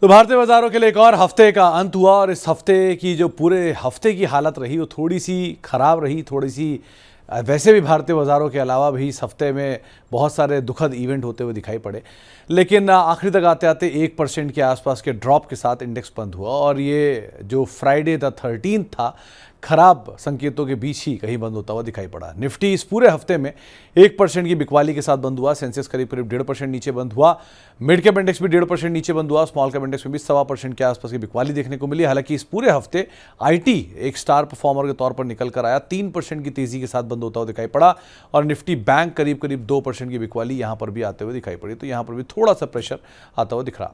तो भारतीय बाजारों के लिए एक और हफ्ते का अंत हुआ और इस हफ्ते की जो पूरे हफ्ते की हालत रही वो थोड़ी सी खराब रही, थोड़ी सी वैसे भी भारतीय बाजारों के अलावा भी इस हफ्ते में बहुत सारे दुखद इवेंट होते हुए दिखाई पड़े, लेकिन आखिरी तक आते आते 1% के आसपास के ड्रॉप के साथ इंडेक्स बंद हुआ और ये जो फ्राइडे द 13 था खराब संकेतों के बीच ही कहीं बंद होता हुआ दिखाई पड़ा। निफ्टी इस पूरे हफ्ते में 1% की बिकवाली के साथ बंद हुआ। सेंसेक्स करीब 1.5% नीचे बंद हुआ। मिड कैप इंडेक्स भी 1.5% नीचे बंद हुआ। स्मॉल कैप इंडेक्स में भी 1.25% के आसपास की बिकवाली देखने को मिली। हालांकि इस पूरे हफ्ते आईटी एक स्टार परफॉर्मर के तौर पर निकल कर आया, 3% की तेजी के साथ बंद होता हुआ दिखाई पड़ा और निफ्टी बैंक करीब 2% की बिकवाली यहां पर भी आते हुए दिखाई पड़ी। तो यहां पर भी थोड़ा सा प्रेशर आता हुआ दिख रहा।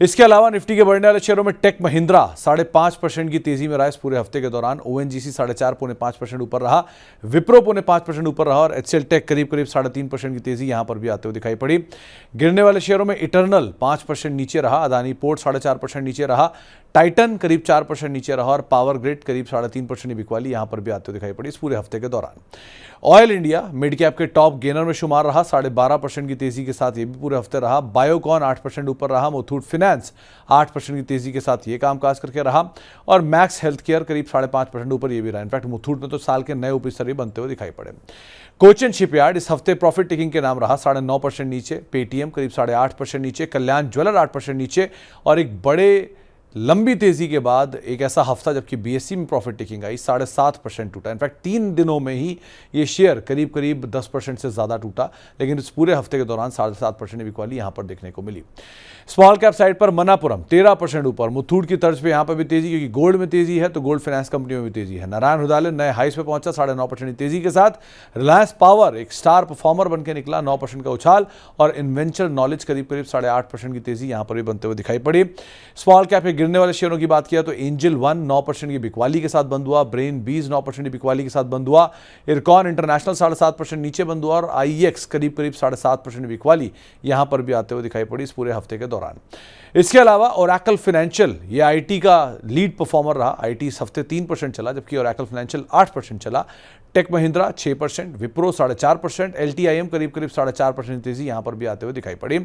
इसके अलावा निफ्टी के बढ़ने वाले शेयरों में टेक महिंद्रा 5.5% की तेजी में रहा इस पूरे हफ्ते के दौरान। ओएनजीसी 4.5% ऊपर रहा। विप्रो 5% ऊपर रहा और एचसीएल टेक करीब 3.5% की तेजी यहां पर भी आते हुए दिखाई पड़ी। गिरने वाले शेयरों में इटर्नल 5% नीचे रहा। अदानी पोर्ट 4.5% नीचे रहा। टाइटन करीब 4% नीचे रहा और पावर ग्रिड करीब 3.5% की बिकवाली यहां पर भी आते हुए दिखाई पड़ी इस पूरे हफ्ते के दौरान। ऑयल इंडिया मिड कैप के टॉप गेनर में शुमार रहा, 12.5% की तेजी के साथ ये भी पूरे हफ्ते रहा। बायोकॉन 8% ऊपर रहा। मुथूट फाइनेंस 8% की तेजी के साथ ये कामकाज करके रहा और मैक्स हेल्थ केयर करीब 5.5% ऊपर ये भी रहा। इनफैक्ट मुथूट में तो साल के नए ऊपरी स्तरीय बनते हुए दिखाई पड़े। कोचिन शिपयार्ड इस हफ्ते प्रॉफिट टेकिंग के नाम रहा, 9.5% नीचे। पेटीएम करीब 8.5% नीचे। कल्याण ज्वेलर 8% नीचे और एक बड़े लंबी तेजी के बाद एक ऐसा हफ्ता जबकि बीएसई में प्रॉफिट टेकिंग आई, 7.5% टूटा। इनफैक्ट 3 दिनों में ही ये शेयर करीब 10% से ज़्यादा टूटा, लेकिन इस पूरे हफ्ते के दौरान 7.5% की बिकवाली यहां पर देखने को मिली। स्मॉल कैप साइड पर मनापुरम 13% ऊपर। मुथूट की तर्ज पे यहां पर भी तेजी, क्योंकि गोल्ड में तेजी है तो गोल्ड फाइनेंस कंपनियों में भी तेजी है। नारायण हृदयालय नए हाइस पे पहुंचा 9.5% की तेजी के साथ। रिलायंस पावर एक स्टार परफॉर्मर बनकर निकला, 9% का उछाल और इन्वेंचर नॉलेज करीब 8.5% की तेजी यहां पर भी बनते हुए दिखाई पड़ी। स्मॉल कैप में गिरने वाले शेयरों की बात किया तो एंजल 1 9% की बिकवाली के साथ बंद हुआ। ब्रेन बीज 9% की बिकवाली के साथ बंद हुआ। इरकॉन इंटरनेशनल 7.5% नीचे बंद हुआ और आईएक्स करीब 7.5% की बिकवाली यहां पर भी आते हुए दिखाई पड़ी इस पूरे हफ्ते के दौरान। इसके अलावा ओरेकल फाइनेंशियल ये आईटी का लीड परफॉर्मर रहा। आईटी इस हफ्ते 3% चला जबकि ओरेकल फाइनेंशियल 8% चला। टेक महिंद्रा 6%, विप्रो 4.5%, एलटीआईएम करीब 4.5% तेजी यहां पर भी आते हुए दिखाई पड़ी।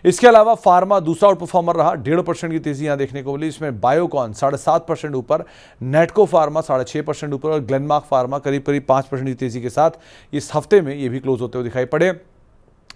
इसके अलावा फार्मा दूसरा आउट परफॉर्मर रहा, 1.5% की तेजी यहां देखने को मिली। इसमें बायोकॉन 7.5% ऊपर, नेटको फार्मा 6.5% ऊपर और ग्लेनमार्क फार्मा करीब 5% की तेजी के साथ इस हफ्ते में ये भी क्लोज होते हुए दिखाई पड़े।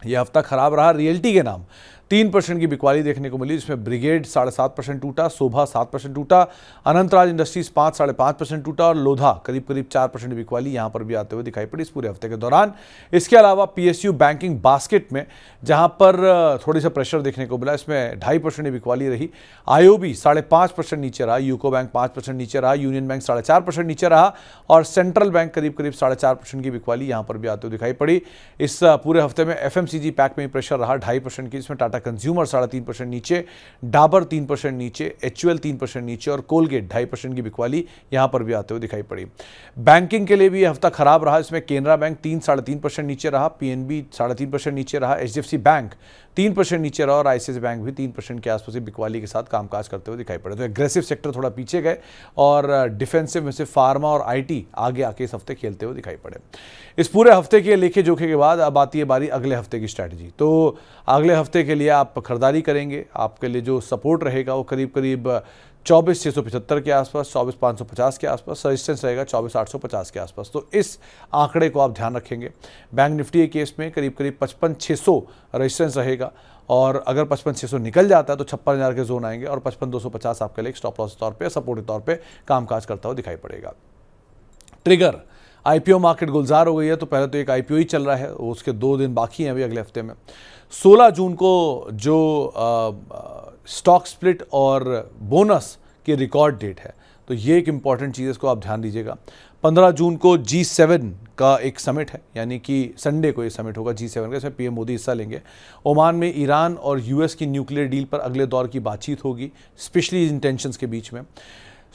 यह हफ्ता खराब रहा रियल्टी के नाम, 3% की बिकवाली देखने को मिली, जिसमें ब्रिगेड 7.5% टूटा, शोभा 7% टूटा, अनंतराज इंडस्ट्रीज 5.5% टूटा और लोधा करीब 4% की बिकवाली यहां पर भी आते हुए दिखाई पड़ी इस पूरे हफ्ते के दौरान। इसके अलावा पीएसयू बैंकिंग बास्केट में जहां पर थोड़ी सा प्रेशर देखने को मिला, इसमें 2.5% की बिकवाली रही। आईओबी 5.5% नीचे रहा, यूको बैंक 5% नीचे रहा, यूनियन बैंक 4.5% नीचे रहा और सेंट्रल बैंक करीब 4.5% की बिकवाली यहां पर भी आते हुए दिखाई पड़ी। इस पूरे हफ्ते में एफएमसीजी पैक में प्रेशर रहा 2.5% की, इसमें टाटा कंज्यूमर 3.5% नीचे, डाबर 3% नीचे, एचयूएल 3% नीचे और कोलगेट 2.5% की बिकवाली यहां पर भी आते हुए दिखाई पड़ी। बैंकिंग के लिए भी यह हफ्ता खराब रहा, इसमें केनरा बैंक 3.5% नीचे रहा, पीएनबी 3.5% नीचे रहा, एचडीएफसी बैंक 3% नीचे रहा और आईसीआईसीआई बैंक भी 3% के आसपास बिकवाली के साथ कामकाज करते हुए दिखाई पड़े। तो एग्रेसिव सेक्टर थोड़ा पीछे गए और डिफेंसिव में से फार्मा और आईटी आगे आके इस हफ्ते खेलते हुए दिखाई पड़े। इस पूरे हफ्ते के लेखे जोखे के बाद अब आती है बारी अगले हफ्ते की स्ट्रैटेजी। तो अगले हफ्ते के लिए आप खरीदारी करेंगे, आपके लिए जो सपोर्ट रहेगा वो करीब 24,675 के आसपास, 24,550 के आसपास, रेजिस्टेंस रहेगा 24,850 के आसपास। तो इस आंकड़े को आप ध्यान रखेंगे। बैंक निफ्टी के केस में करीब 55,600 रेजिस्टेंस रहेगा और अगर 55,600 निकल जाता है तो 56,000 के जोन आएंगे और 55,250 आपके लिए एक स्टॉप लॉस के तौर पर, सपोर्ट के तौर पर कामकाज करता हुआ दिखाई पड़ेगा। ट्रिगर आईपीओ मार्केट गुलजार हो गई है, तो पहले तो एक आईपीओ ही चल रहा है, उसके 2 दिन बाकी हैं अभी अगले हफ्ते में। 16 जून को जो स्टॉक स्प्लिट और बोनस की रिकॉर्ड डेट है, तो ये एक इंपॉर्टेंट चीज़, इसको आप ध्यान दीजिएगा। 15 जून को G7 का एक समिट है, यानी कि संडे को ये समिट होगा G7 का, इसमें पीएम मोदी हिस्सा लेंगे। ओमान में ईरान और यूएस की न्यूक्लियर डील पर अगले दौर की बातचीत होगी, स्पेशली इन टेंशंस के बीच में।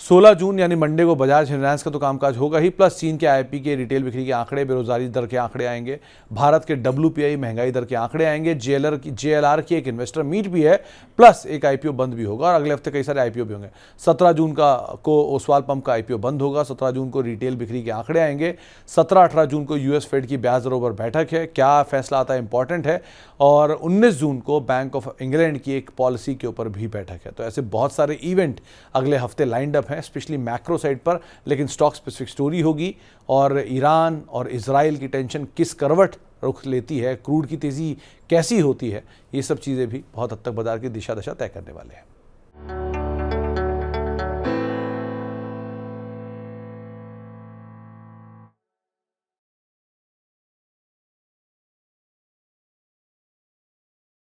16 जून यानी मंडे को बजाज फाइनेंस का तो कामकाज होगा ही, प्लस चीन के आईआईपी के रिटेल बिक्री के आंकड़े, बेरोजगारी दर के आंकड़े आएंगे, भारत के डब्ल्यूपीआई महंगाई दर के आंकड़े आएंगे, जेएलआर की एक इन्वेस्टर मीट भी है, प्लस एक आईपीओ बंद भी होगा और अगले हफ्ते कई सारे आईपीओ भी होंगे। 17 जून को ओसवाल पंप का आईपीओ बंद होगा, 17 जून को रिटेल बिक्री के आंकड़े आएंगे, 17-18 जून को यूएस फेड की ब्याज दरों पर बैठक है, क्या फैसला आता है इंपॉर्टेंट है, और 19 जून को बैंक ऑफ इंग्लैंड की एक पॉलिसी के ऊपर भी बैठक है। तो ऐसे बहुत सारे इवेंट अगले हफ्ते लाइंड अप हैं, स्पेशली मैक्रो साइड पर, लेकिन स्टॉक स्पेसिफिक स्टोरी होगी और ईरान और इजराइल की टेंशन किस करवट रुख लेती है, क्रूड की तेज़ी कैसी होती है, ये सब चीज़ें भी बहुत हद तक बाजार की दिशा दशा तय करने वाले हैं।